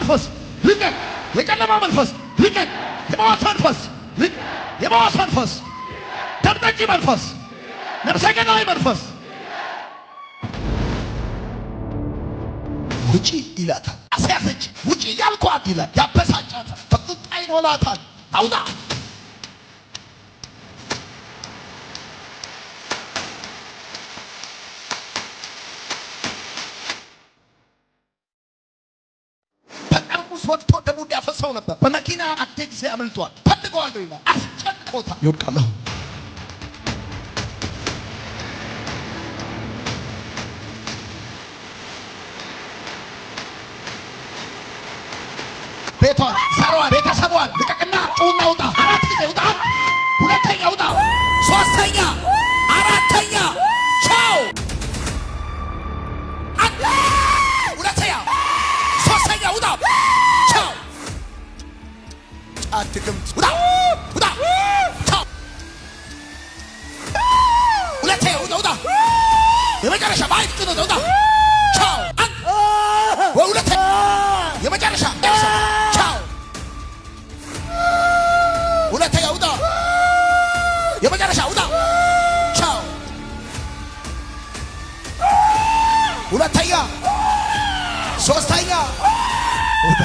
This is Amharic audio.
መንፈስ ልቀቅ። የጨለማ መንፈስ ልቀቅ። የመዋት መንፈስ ልቀቅ። የመዋት መንፈስ፣ ደም ጠጪ መንፈስ፣ ነፍሰ ገዳይ መንፈስ ውጪ ይላታል። አስያዘች ውጪ ያልኳት ይላል። ያበሳጫት በቁጣ ይሞላታል። አውጣ በጠርሙስ ወጥቶ ደሙን ያፈሰው ነበር። በመኪና አንድ ጊዜ አምልጧል። ፈልገዋለሁ ይላል። አስጨንቆታል። ይወድቃለሁ ቤቷን፣ ሰሯን፣ ቤተሰቧን ልቀቅና ጩና ውጣ። 4 ጊዜ ውጣ። ሁለተኛ ውጣ። ሶስተኛ፣ አራተኛ ቻው። ሁለተኛ፣ ሶስተኛ ውጣ። ቻው። ጫድቅም ውጣ፣ ውጣ። ቻው። ሁለተኛ ውጣ፣ ውጣ። የመጨረሻ ባይት ጥሎ ውጣ። ቻው። ሁለተኛ የመጨረሻ ሁለተኛ ውጣ። የመጨረሻ ውጣ። ቻው። ሁለተኛ፣ ሶስተኛ ውጣ።